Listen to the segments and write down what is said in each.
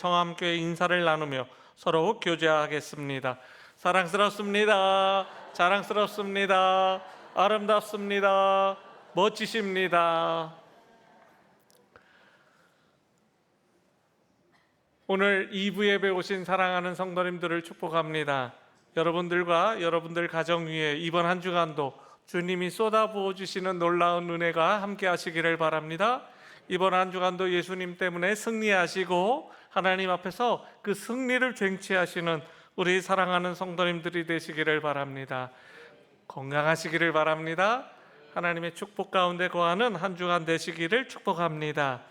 성함교회 인사를 나누며 서로 교제하겠습니다. 사랑스럽습니다. 자랑스럽습니다. 아름답습니다. 멋지십니다. 오늘 2부 예배 오신 사랑하는 성도님들을 축복합니다. 여러분들과 여러분들 가정 위에 이번 한 주간도 주님이 쏟아부어 주시는 놀라운 은혜가 함께 하시기를 바랍니다. 이번 한 주간도 예수님 때문에 승리하시고 하나님 앞에서 그 승리를 쟁취하시는 우리 사랑하는 성도님들이 되시기를 바랍니다. 건강하시기를 바랍니다. 하나님의 축복 가운데 거하는 한 주간 되시기를 축복합니다.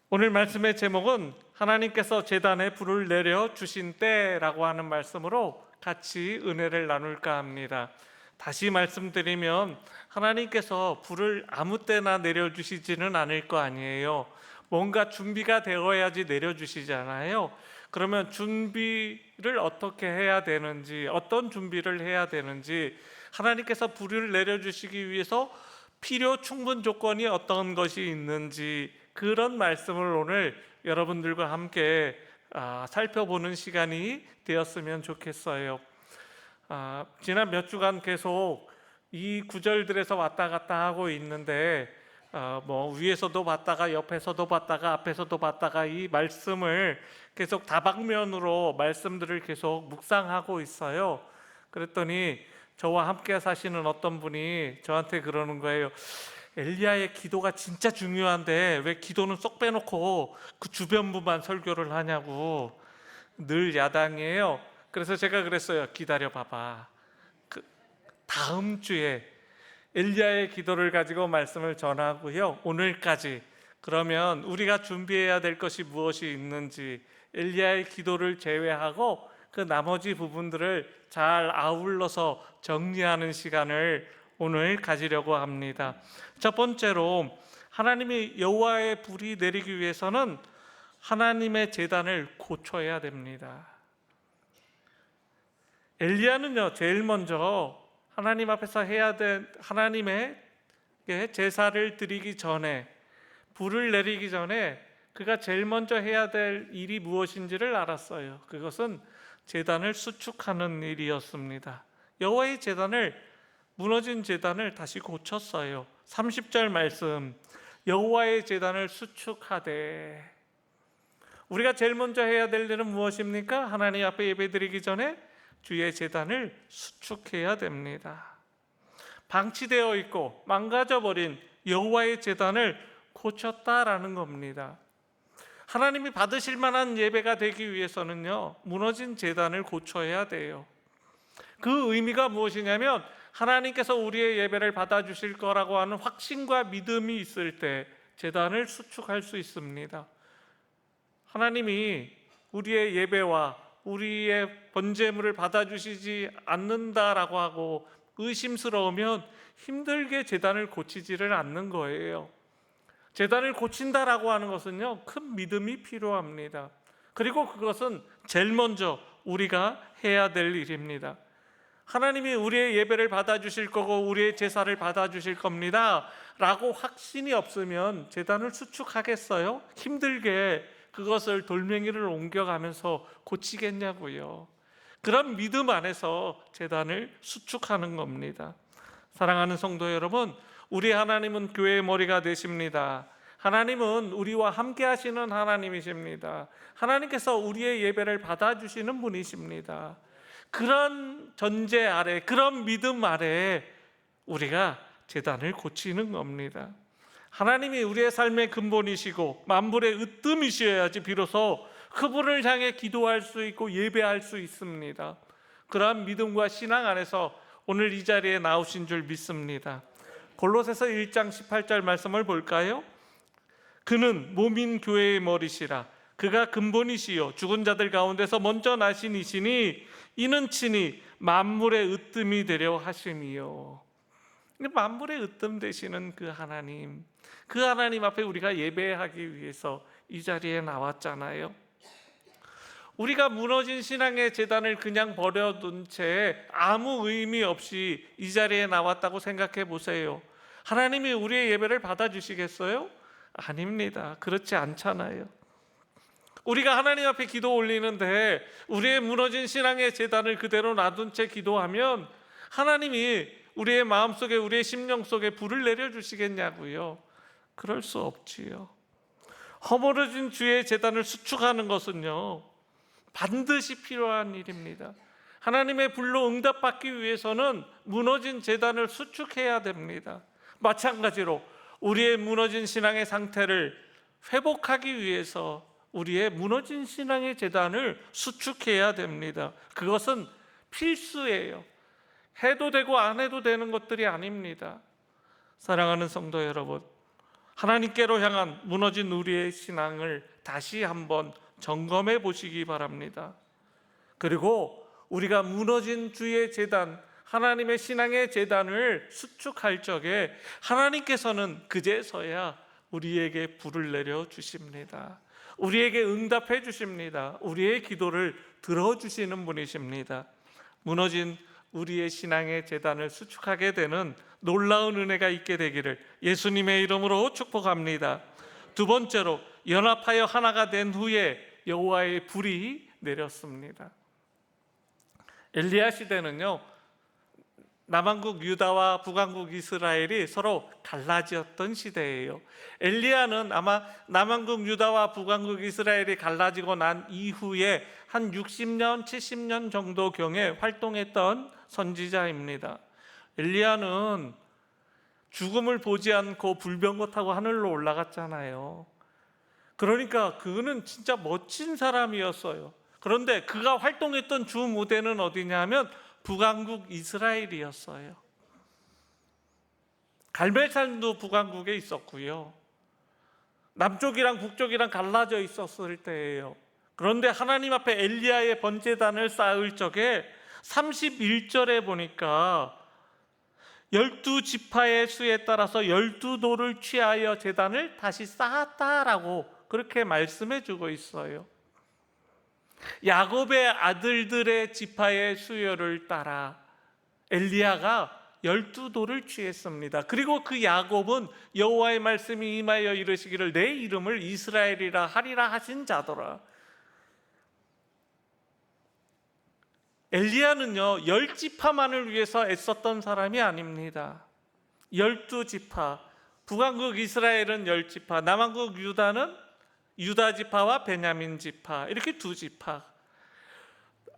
오늘 말씀의 제목은 하나님께서 제단에 불을 내려 주신 때라고 하는 말씀으로 같이 은혜를 나눌까 합니다. 다시 말씀드리면 하나님께서 불을 아무 때나 내려주시지는 않을 거 아니에요. 뭔가 준비가 되어야지 내려주시잖아요. 그러면 준비를 어떻게 해야 되는지, 어떤 준비를 해야 되는지, 하나님께서 불을 내려주시기 위해서 필요 충분 조건이 어떤 것이 있는지, 그런 말씀을 오늘 여러분들과 함께 살펴보는 시간이 되었으면 좋겠어요. 지난 몇 주간 계속 이 구절들에서 왔다 갔다 하고 있는데 위에서도 봤다가 옆에서도 봤다가 앞에서도 봤다가 이 말씀을 계속 다방면으로 말씀들을 계속 묵상하고 있어요. 그랬더니 저와 함께 사시는 어떤 분이 저한테 그러는 거예요. 엘리야의 기도가 진짜 중요한데 왜 기도는 쏙 빼놓고 그 주변부만 설교를 하냐고. 늘 야당이에요. 그래서 제가 그랬어요. 기다려 봐봐. 다음 주에 엘리야의 기도를 가지고 말씀을 전하고요. 오늘까지 그러면 우리가 준비해야 될 것이 무엇이 있는지 엘리야의 기도를 제외하고 그 나머지 부분들을 잘 아울러서 정리하는 시간을 오늘 가지려고 합니다. 첫 번째로 하나님이 여호와의 불이 내리기 위해서는 하나님의 제단을 고쳐야 됩니다. 엘리야는요, 제일 먼저 하나님 앞에서 해야 될 하나님의 제사를 드리기 전에, 불을 내리기 전에 그가 제일 먼저 해야 될 일이 무엇인지를 알았어요. 그것은 제단을 수축하는 일이었습니다. 여호와의 제단을, 무너진 제단을 다시 고쳤어요. 30절 말씀, 여호와의 제단을 수축하되. 우리가 제일 먼저 해야 될 일은 무엇입니까? 하나님 앞에 예배드리기 전에 주의 제단을 수축해야 됩니다. 방치되어 있고 망가져버린 여호와의 제단을 고쳤다라는 겁니다. 하나님이 받으실 만한 예배가 되기 위해서는요, 무너진 제단을 고쳐야 돼요. 그 의미가 무엇이냐면 하나님께서 우리의 예배를 받아주실 거라고 하는 확신과 믿음이 있을 때 제단을 수축할 수 있습니다. 하나님이 우리의 예배와 우리의 번제물을 받아주시지 않는다라고 하고 의심스러우면 힘들게 제단을 고치지를 않는 거예요. 제단을 고친다라고 하는 것은요, 큰 믿음이 필요합니다. 그리고 그것은 제일 먼저 우리가 해야 될 일입니다. 하나님이 우리의 예배를 받아주실 거고 우리의 제사를 받아주실 겁니다 라고 확신이 없으면 제단을 수축하겠어요? 힘들게 그것을 돌멩이를 옮겨가면서 고치겠냐고요. 그런 믿음 안에서 제단을 수축하는 겁니다. 사랑하는 성도 여러분, 우리 하나님은 교회의 머리가 되십니다. 하나님은 우리와 함께 하시는 하나님이십니다. 하나님께서 우리의 예배를 받아주시는 분이십니다. 그런 전제 아래, 그런 믿음 아래 우리가 제단을 고치는 겁니다. 하나님이 우리의 삶의 근본이시고 만물의 으뜸이셔야지 비로소 그분을 향해 기도할 수 있고 예배할 수 있습니다. 그러한 믿음과 신앙 안에서 오늘 이 자리에 나오신 줄 믿습니다. 골로새서 1장 18절 말씀을 볼까요? 그는 몸인 교회의 머리시라. 그가 근본이시요 죽은 자들 가운데서 먼저 나신 이시니 이는 친히 만물의 으뜸이 되려 하심이요. 만물의 으뜸 되시는 그 하나님 앞에 우리가 예배하기 위해서 이 자리에 나왔잖아요. 우리가 무너진 신앙의 제단을 그냥 버려둔 채 아무 의미 없이 이 자리에 나왔다고 생각해 보세요. 하나님이 우리의 예배를 받아주시겠어요? 아닙니다. 그렇지 않잖아요. 우리가 하나님 앞에 기도 올리는데 우리의 무너진 신앙의 제단을 그대로 놔둔 채 기도하면 하나님이 우리의 마음속에, 우리의 심령 속에 불을 내려주시겠냐고요? 그럴 수 없지요. 허물어진 주의 제단을 수축하는 것은요, 반드시 필요한 일입니다. 하나님의 불로 응답받기 위해서는 무너진 제단을 수축해야 됩니다. 마찬가지로 우리의 무너진 신앙의 상태를 회복하기 위해서 우리의 무너진 신앙의 제단을 수축해야 됩니다. 그것은 필수예요. 해도 되고 안 해도 되는 것들이 아닙니다. 사랑하는 성도 여러분, 하나님께로 향한 무너진 우리의 신앙을 다시 한번 점검해 보시기 바랍니다. 그리고 우리가 무너진 주의 제단, 하나님의 신앙의 제단을 수축할 적에 하나님께서는 그제서야 우리에게 불을 내려 주십니다. 우리에게 응답해 주십니다. 우리의 기도를 들어주시는 분이십니다. 무너진 우리의 신앙의 제단을 수축하게 되는 놀라운 은혜가 있게 되기를 예수님의 이름으로 축복합니다. 두 번째로, 연합하여 하나가 된 후에 여호와의 불이 내렸습니다. 엘리야 시대는요, 남왕국 유다와 북왕국 이스라엘이 서로 갈라졌던 시대예요. 엘리야는 아마 남왕국 유다와 북왕국 이스라엘이 갈라지고 난 이후에 한 60년, 70년 정도경에 활동했던 선지자입니다. 엘리야는 죽음을 보지 않고 불병거 타고 하늘로 올라갔잖아요. 그러니까 그는 진짜 멋진 사람이었어요. 그런데 그가 활동했던 주 무대는 어디냐면 북왕국 이스라엘이었어요. 갈멜산도 북왕국에 있었고요, 남쪽이랑 북쪽이랑 갈라져 있었을 때예요. 그런데 하나님 앞에 엘리야의 번제단을 쌓을 적에 31절에 보니까 12지파의 수에 따라서 12돌을 취하여 제단을 다시 쌓았다라고 그렇게 말씀해 주고 있어요. 야곱의 아들들의 지파의 수요를 따라 엘리야가 12돌을 취했습니다. 그리고 그 야곱은 여호와의 말씀이 임하여 이르시기를 내 이름을 이스라엘이라 하리라 하신 자더라. 엘리야는요 10지파만을 위해서 애썼던 사람이 아닙니다. 12지파, 북왕국 이스라엘은 10지파, 남왕국 유다는 유다 지파와 베냐민 지파, 이렇게 두 지파.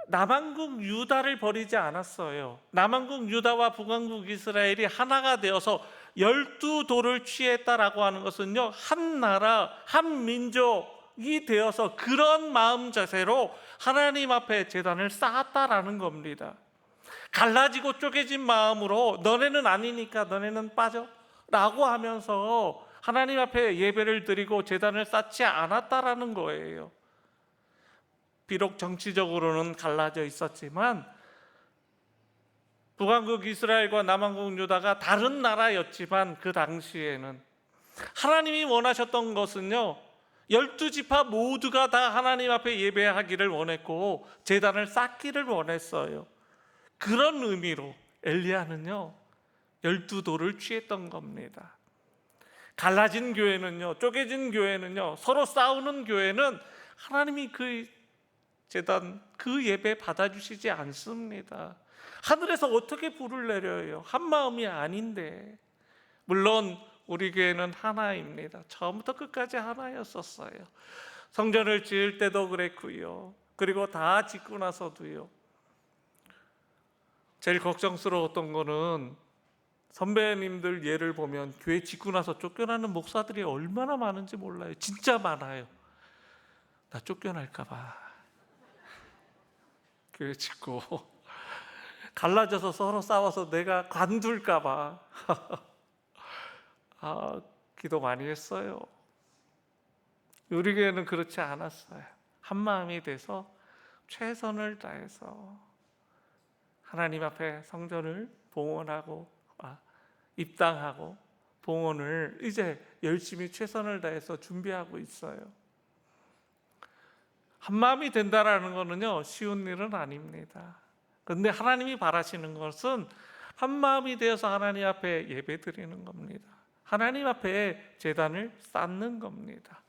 남왕국 유다를 버리지 않았어요. 남왕국 유다와 북왕국 이스라엘이 하나가 되어서 12돌을 취했다라고 하는 것은요, 한 나라, 한 민족이 되어서 그런 마음 자세로 하나님 앞에 제단을 쌓았다라는 겁니다. 갈라지고 쪼개진 마음으로 너네는 아니니까 너네는 빠져 라고 하면서 하나님 앞에 예배를 드리고 제단을 쌓지 않았다라는 거예요. 비록 정치적으로는 갈라져 있었지만 북왕국 이스라엘과 남왕국 유다가 다른 나라였지만 그 당시에는 하나님이 원하셨던 것은요, 12지파 모두가 다 하나님 앞에 예배하기를 원했고 제단을 쌓기를 원했어요. 그런 의미로 엘리야는요 12돌을 취했던 겁니다. 갈라진 교회는요, 쪼개진 교회는요, 서로 싸우는 교회는 하나님이 그 제단, 그 예배 받아주시지 않습니다. 하늘에서 어떻게 불을 내려요? 한 마음이 아닌데. 물론 우리 교회는 하나입니다. 처음부터 끝까지 하나였었어요. 성전을 지을 때도 그랬고요, 그리고 다 짓고 나서도요. 제일 걱정스러웠던 거는 선배님들 예를 보면 교회 짓고 나서 쫓겨나는 목사들이 얼마나 많은지 몰라요. 진짜 많아요. 나 쫓겨날까 봐. 교회 짓고 갈라져서 서로 싸워서 내가 관둘까 봐. 기도 많이 했어요. 우리 교회는 그렇지 않았어요. 한 마음이 돼서 최선을 다해서 하나님 앞에 성전을 봉헌하고 입당하고 봉헌을 이제 열심히 최선을 다해서 준비하고 있어요. 한 마음이 된다라는 거는요 쉬운 일은 아닙니다. 그런데 하나님이 바라시는 것은 한 마음이 되어서 하나님 앞에 예배 드리는 겁니다. 하나님 앞에 제단을 쌓는 겁니다.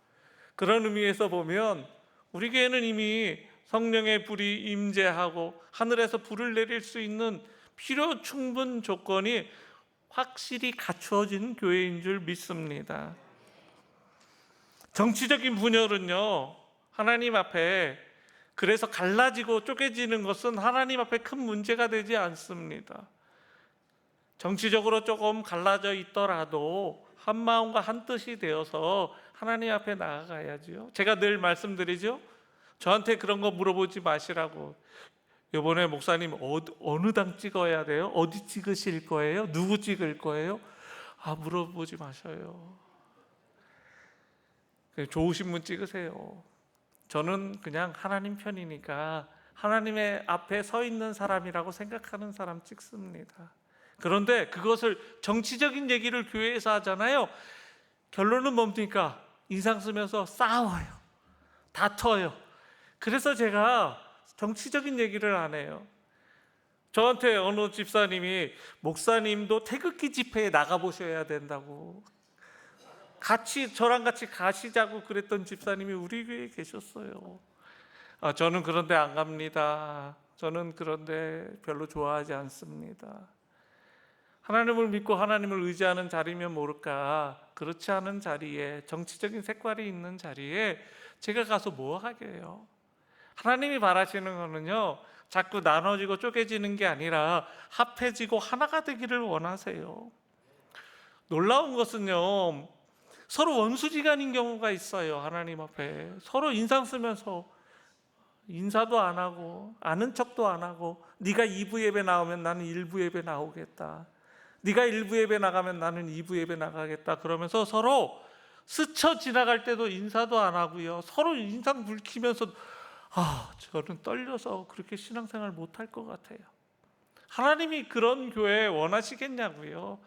그런 의미에서 보면 우리 교회는 이미 성령의 불이 임재하고 하늘에서 불을 내릴 수 있는 필요 충분 조건이 확실히 갖추어진 교회인 줄 믿습니다. 정치적인 분열은요, 하나님 앞에 그래서 갈라지고 쪼개지는 것은 하나님 앞에 큰 문제가 되지 않습니다. 정치적으로 조금 갈라져 있더라도 한 마음과 한 뜻이 되어서 하나님 앞에 나아가야지요. 제가 늘 말씀드리죠. 저한테 그런 거 물어보지 마시라고. 이번에 목사님 어느 당 찍어야 돼요? 어디 찍으실 거예요? 누구 찍을 거예요? 물어보지 마셔요. 좋으신 분 찍으세요. 저는 그냥 하나님 편이니까 하나님의 앞에 서 있는 사람이라고 생각하는 사람 찍습니다. 그런데 그것을 정치적인 얘기를 교회에서 하잖아요. 결론은 뭡니까? 인상 쓰면서 싸워요. 다퉈요. 그래서 제가 정치적인 얘기를 안 해요. 저한테 어느 집사님이 목사님도 태극기 집회에 나가보셔야 된다고, 저랑 같이 가시자고 그랬던 집사님이 우리 교회에 계셨어요. 저는 그런데 안 갑니다. 저는 그런데 별로 좋아하지 않습니다. 하나님을 믿고 하나님을 의지하는 자리면 모를까, 그렇지 않은 자리에, 정치적인 색깔이 있는 자리에 제가 가서 뭐 하게요? 하나님이 바라시는 거는요, 자꾸 나눠지고 쪼개지는 게 아니라 합해지고 하나가 되기를 원하세요. 놀라운 것은요, 서로 원수지간인 경우가 있어요. 하나님 앞에 서로 인상 쓰면서 인사도 안 하고 아는 척도 안 하고, 네가 2부 예배 나오면 나는 1부 예배 나오겠다, 네가 1부 예배 나가면 나는 2부 예배 나가겠다 그러면서 서로 스쳐 지나갈 때도 인사도 안 하고요, 서로 인상 붉히면서 저는 떨려서 그렇게 신앙생활 못할 것 같아요. 하나님이 그런 교회 원하시겠냐고요.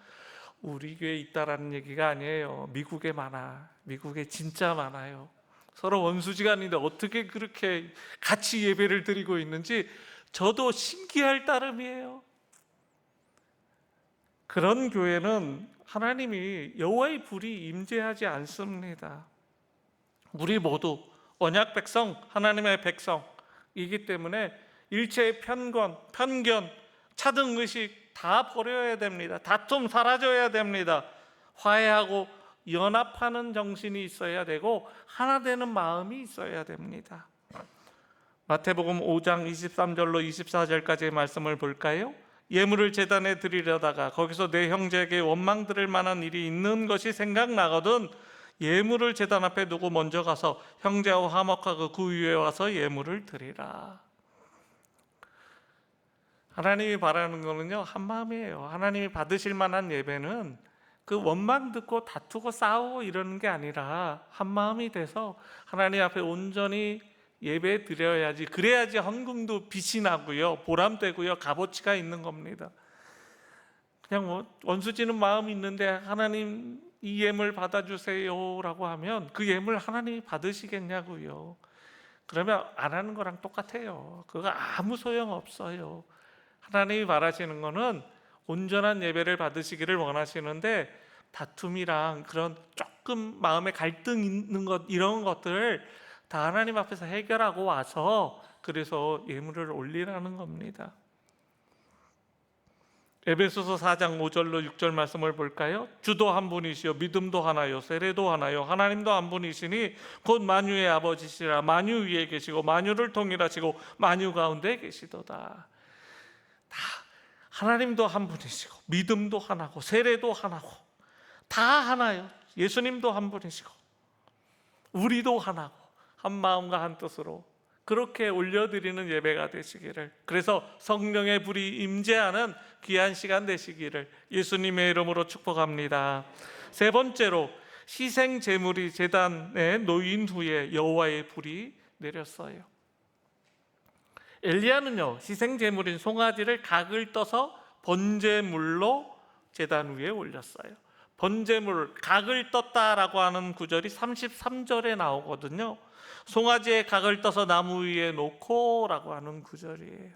우리 교회에 있다라는 얘기가 아니에요. 미국에 많아. 미국에 진짜 많아요. 서로 원수지간인데 어떻게 그렇게 같이 예배를 드리고 있는지 저도 신기할 따름이에요. 그런 교회는 하나님이 여호와의 불이 임재하지 않습니다. 우리 모두 언약 백성, 하나님의 백성이기 때문에 일체의 편견, 차등 의식 다 버려야 됩니다. 다툼 사라져야 됩니다. 화해하고 연합하는 정신이 있어야 되고 하나 되는 마음이 있어야 됩니다. 마태복음 5장 23절로 24절까지의 말씀을 볼까요? 예물을 제단에 드리려다가 거기서 내 형제에게 원망 들을 만한 일이 있는 것이 생각나거든 예물을 제단 앞에 두고 먼저 가서 형제와 화목하고 그 위에 와서 예물을 드리라. 하나님이 바라는 거는요, 한 마음이에요. 하나님이 받으실 만한 예배는 그 원망 듣고 다투고 싸우고 이러는 게 아니라 한 마음이 돼서 하나님 앞에 온전히 예배 드려야지. 그래야지 헌금도 빛이 나고요, 보람되고요, 값어치가 있는 겁니다. 그냥 원수지는 마음이 있는데 하나님 이 예물 받아주세요 라고 하면 그 예물 하나님이 받으시겠냐고요. 그러면 안 하는 거랑 똑같아요. 그거 아무 소용없어요. 하나님이 바라시는 거는 온전한 예배를 받으시기를 원하시는데 다툼이랑 그런 조금 마음에 갈등 있는 것, 이런 것들을 다 하나님 앞에서 해결하고 와서 그래서 예물을 올리라는 겁니다. 에베소서 4장 5절로 6절 말씀을 볼까요? 주도 한 분이시요 믿음도 하나요 세례도 하나요 하나님도 한 분이시니 곧 만유의 아버지시라. 만유 위에 계시고 만유를 통일하시고 만유 가운데 계시도다. 다 하나님도 한 분이시고 믿음도 하나고 세례도 하나고 다 하나요. 예수님도 한 분이시고 우리도 하나고 한 마음과 한 뜻으로 그렇게 올려드리는 예배가 되시기를, 그래서 성령의 불이 임재하는 귀한 시간 되시기를 예수님의 이름으로 축복합니다. 세 번째로 희생 제물이 제단에 놓인 후에 여호와의 불이 내렸어요. 엘리야는요, 희생 제물인 송아지를 각을 떠서 번제물로 제단 위에 올렸어요. 번제물, 각을 떴다라고 하는 구절이 33절에 나오거든요. 송아지의 각을 떠서 나무 위에 놓고 라고 하는 구절이에요.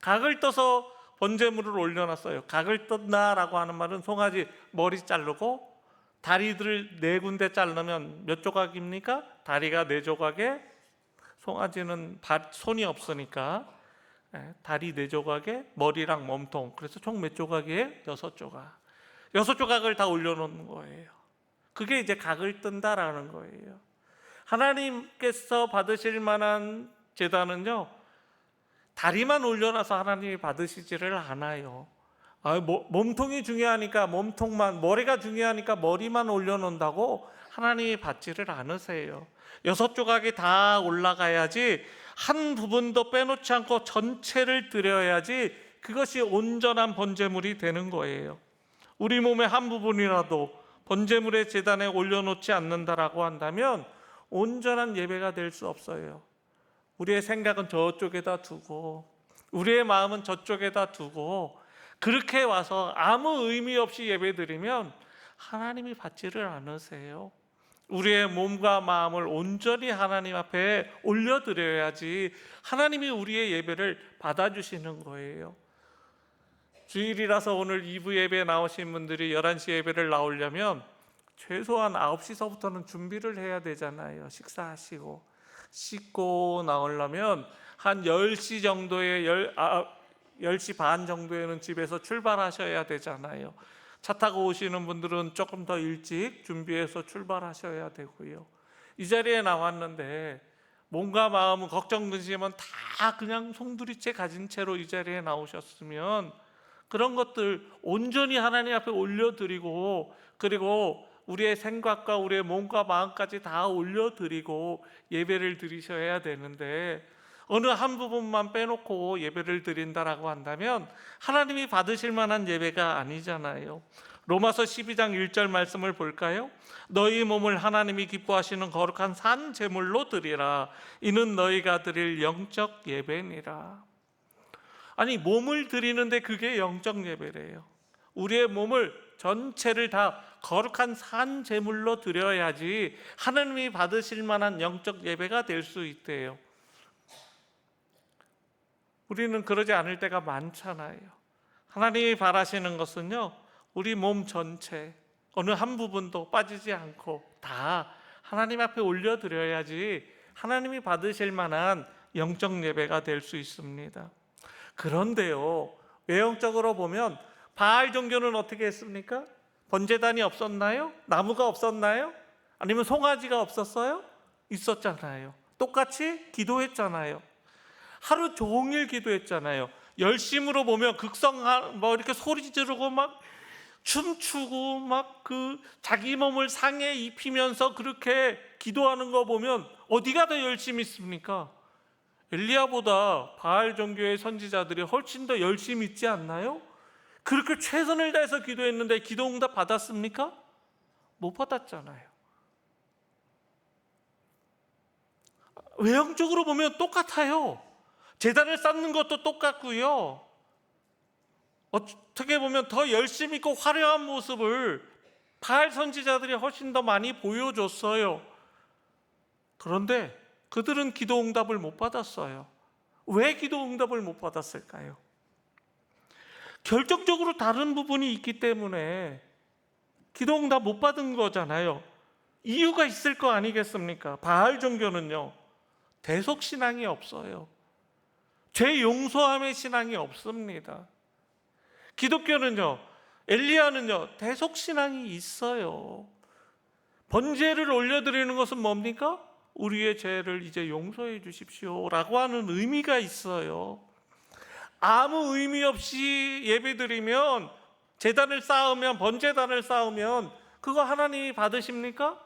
각을 떠서 번제물을 올려놨어요. 각을 떴다라고 하는 말은 송아지 머리 자르고 다리들을 4군데 자르면 몇 조각입니까? 다리가 4조각에 송아지는 손이 없으니까 다리 4조각에 머리랑 몸통, 그래서 총 몇 조각이에요? 6조각. 6조각을 다 올려놓는 거예요. 그게 이제 각을 뜬다라는 거예요. 하나님께서 받으실 만한 제단은요, 다리만 올려놔서 하나님이 받으시지를 않아요. 몸통이 중요하니까 몸통만, 머리가 중요하니까 머리만 올려놓는다고 하나님이 받지를 않으세요. 6조각이 다 올라가야지, 한 부분도 빼놓지 않고 전체를 드려야지 그것이 온전한 번제물이 되는 거예요. 우리 몸의 한 부분이라도 번제물의 제단에 올려놓지 않는다라고 한다면 온전한 예배가 될 수 없어요. 우리의 생각은 저쪽에다 두고, 우리의 마음은 저쪽에다 두고, 그렇게 와서 아무 의미 없이 예배드리면 하나님이 받지를 않으세요. 우리의 몸과 마음을 온전히 하나님 앞에 올려드려야지 하나님이 우리의 예배를 받아주시는 거예요. 주일이라서 오늘 2부 예배에 나오신 분들이 11시 예배를 나오려면 최소한 9시서부터는 준비를 해야 되잖아요. 식사하시고 씻고 나오려면 한 10시 정도에 10시 반 정도에는 집에서 출발하셔야 되잖아요. 차 타고 오시는 분들은 조금 더 일찍 준비해서 출발하셔야 되고요. 이 자리에 나왔는데 몸과 마음은 걱정 근심은 다 그냥 송두리째 가진 채로 이 자리에 나오셨으면 그런 것들 온전히 하나님 앞에 올려드리고, 그리고 우리의 생각과 우리의 몸과 마음까지 다 올려드리고 예배를 드리셔야 되는데, 어느 한 부분만 빼놓고 예배를 드린다라고 한다면 하나님이 받으실 만한 예배가 아니잖아요. 로마서 12장 1절 말씀을 볼까요? 너희 몸을 하나님이 기뻐하시는 거룩한 산 제물로 드리라. 이는 너희가 드릴 영적 예배니라. 아니, 몸을 드리는데 그게 영적 예배래요. 우리의 몸을 전체를 다 거룩한 산 제물로 드려야지 하나님이 받으실 만한 영적 예배가 될 수 있대요. 우리는 그러지 않을 때가 많잖아요. 하나님이 바라시는 것은요, 우리 몸 전체 어느 한 부분도 빠지지 않고 다 하나님 앞에 올려드려야지 하나님이 받으실 만한 영적 예배가 될 수 있습니다. 그런데요, 외형적으로 보면 바알 종교는 어떻게 했습니까? 번제단이 없었나요? 나무가 없었나요? 아니면 송아지가 없었어요? 있었잖아요. 똑같이 기도했잖아요. 하루 종일 기도했잖아요. 열심으로 보면 이렇게 소리 지르고 막 춤추고 막 자기 몸을 상에 입히면서 그렇게 기도하는 거 보면 어디가 더 열심히 있습니까? 엘리야보다 바알 종교의 선지자들이 훨씬 더 열심히 있지 않나요? 그렇게 최선을 다해서 기도했는데 기도 응답 받았습니까? 못 받았잖아요. 외형적으로 보면 똑같아요. 제단을 쌓는 것도 똑같고요. 어떻게 보면 더 열심히 있고 화려한 모습을 바알 선지자들이 훨씬 더 많이 보여줬어요. 그런데 그들은 기도 응답을 못 받았어요. 왜 기도 응답을 못 받았을까요? 결정적으로 다른 부분이 있기 때문에 기도 응답 못 받은 거잖아요. 이유가 있을 거 아니겠습니까? 바알 종교는요, 대속 신앙이 없어요. 죄 용서함의 신앙이 없습니다. 기독교는요, 엘리야는요, 대속 신앙이 있어요. 번제를 올려드리는 것은 뭡니까? 우리의 죄를 이제 용서해 주십시오 라고 하는 의미가 있어요. 아무 의미 없이 예배드리면, 제단을 쌓으면, 번제단을 쌓으면 그거 하나님이 받으십니까?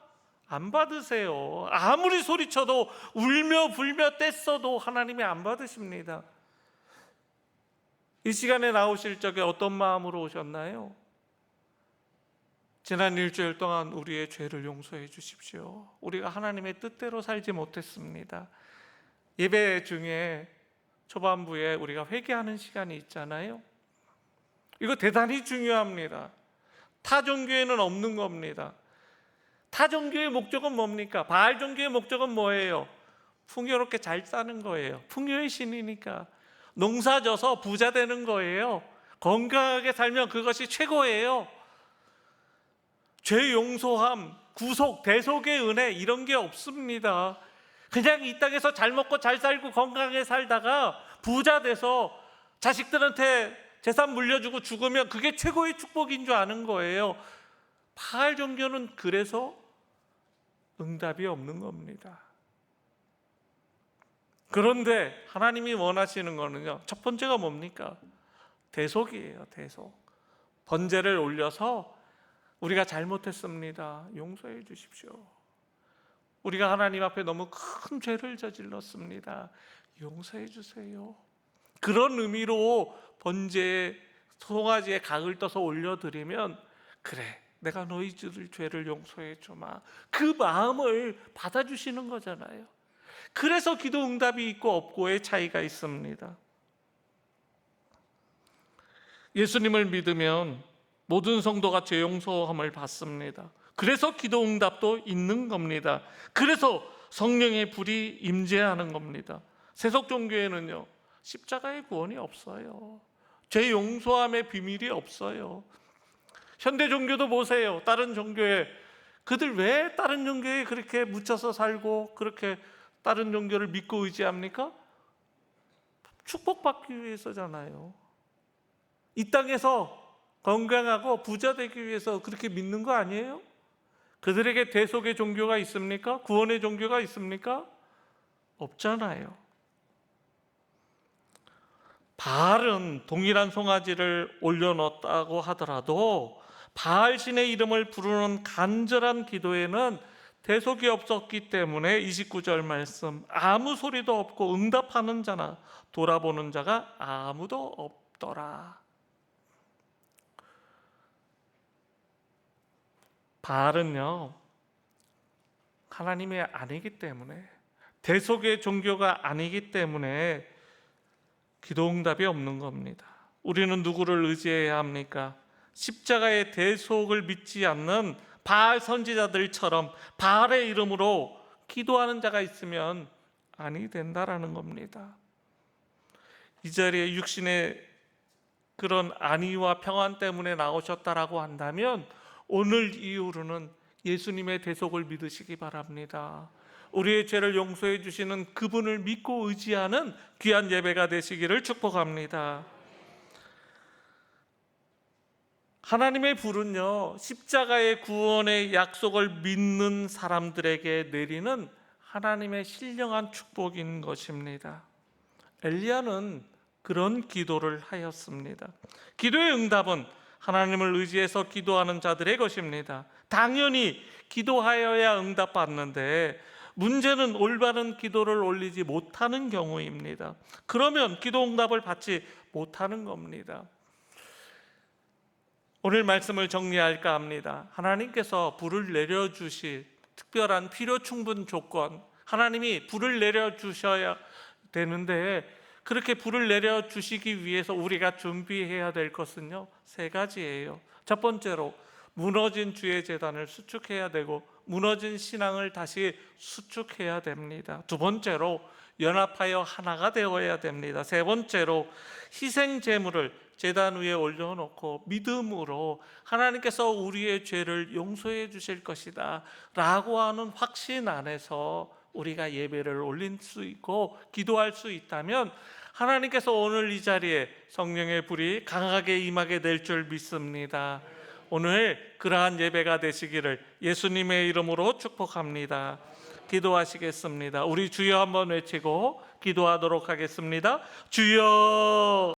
안 받으세요. 아무리 소리쳐도 울며 불며 떼써도 하나님이 안 받으십니다. 이 시간에 나오실 적에 어떤 마음으로 오셨나요? 지난 일주일 동안 우리의 죄를 용서해 주십시오. 우리가 하나님의 뜻대로 살지 못했습니다. 예배 중에 초반부에 우리가 회개하는 시간이 있잖아요. 이거 대단히 중요합니다. 타 종교에는 없는 겁니다. 타 종교의 목적은 뭡니까? 바알 종교의 목적은 뭐예요? 풍요롭게 잘 사는 거예요. 풍요의 신이니까 농사 져서 부자 되는 거예요. 건강하게 살면 그것이 최고예요. 죄 용서함, 구속, 대속의 은혜 이런 게 없습니다. 그냥 이 땅에서 잘 먹고 잘 살고 건강하게 살다가 부자 돼서 자식들한테 재산 물려주고 죽으면 그게 최고의 축복인 줄 아는 거예요. 바알 종교는 그래서 응답이 없는 겁니다. 그런데 하나님이 원하시는 거는요, 첫 번째가 뭡니까? 대속이에요. 대속. 번제를 올려서 우리가 잘못했습니다, 용서해 주십시오. 우리가 하나님 앞에 너무 큰 죄를 저질렀습니다, 용서해 주세요. 그런 의미로 번제에 송아지에 각을 떠서 올려드리면, 그래, 내가 너희들 죄를 용서해 주마, 그 마음을 받아주시는 거잖아요. 그래서 기도 응답이 있고 없고의 차이가 있습니다. 예수님을 믿으면 모든 성도가 죄 용서함을 받습니다. 그래서 기도 응답도 있는 겁니다. 그래서 성령의 불이 임재하는 겁니다. 세속 종교에는요, 십자가의 구원이 없어요. 죄 용서함의 비밀이 없어요. 현대 종교도 보세요. 다른 종교에, 그들 왜 다른 종교에 그렇게 묻혀서 살고 그렇게 다른 종교를 믿고 의지합니까? 축복받기 위해서잖아요. 이 땅에서 건강하고 부자 되기 위해서 그렇게 믿는 거 아니에요? 그들에게 대속의 종교가 있습니까? 구원의 종교가 있습니까? 없잖아요. 바알은 동일한 송아지를 올려놓았다고 하더라도 바알 신의 이름을 부르는 간절한 기도에는 대속이 없었기 때문에 29절 말씀, 아무 소리도 없고 응답하는 자나 돌아보는 자가 아무도 없더라. 바알은요, 하나님이 아니기 때문에, 대속의 종교가 아니기 때문에 기도 응답이 없는 겁니다. 우리는 누구를 의지해야 합니까? 십자가의 대속을 믿지 않는 바알 선지자들처럼 바알의 이름으로 기도하는 자가 있으면 아니 된다라는 겁니다. 이 자리에 육신의 그런 안위와 평안 때문에 나오셨다라고 한다면 오늘 이후로는 예수님의 대속을 믿으시기 바랍니다. 우리의 죄를 용서해 주시는 그분을 믿고 의지하는 귀한 예배가 되시기를 축복합니다. 하나님의 불은요, 십자가의 구원의 약속을 믿는 사람들에게 내리는 하나님의 신령한 축복인 것입니다. 엘리야는 그런 기도를 하였습니다. 기도의 응답은 하나님을 의지해서 기도하는 자들의 것입니다. 당연히 기도하여야 응답받는데 문제는 올바른 기도를 올리지 못하는 경우입니다. 그러면 기도 응답을 받지 못하는 겁니다. 오늘 말씀을 정리할까 합니다. 하나님께서 불을 내려주실 특별한 필요 충분 조건, 하나님이 불을 내려주셔야 되는데 그렇게 불을 내려주시기 위해서 우리가 준비해야 될 것은요, 세 가지예요. 첫 번째로 무너진 주의 제단을 수축해야 되고 무너진 신앙을 다시 수축해야 됩니다. 두 번째로 연합하여 하나가 되어야 됩니다. 세 번째로 희생 제물을 제단 위에 올려놓고 믿음으로 하나님께서 우리의 죄를 용서해 주실 것이다 라고 하는 확신 안에서 우리가 예배를 올릴 수 있고 기도할 수 있다면 하나님께서 오늘 이 자리에 성령의 불이 강하게 임하게 될 줄 믿습니다. 오늘 그러한 예배가 되시기를 예수님의 이름으로 축복합니다. 기도하시겠습니다. 우리 주여 한번 외치고 기도하도록 하겠습니다. 주여.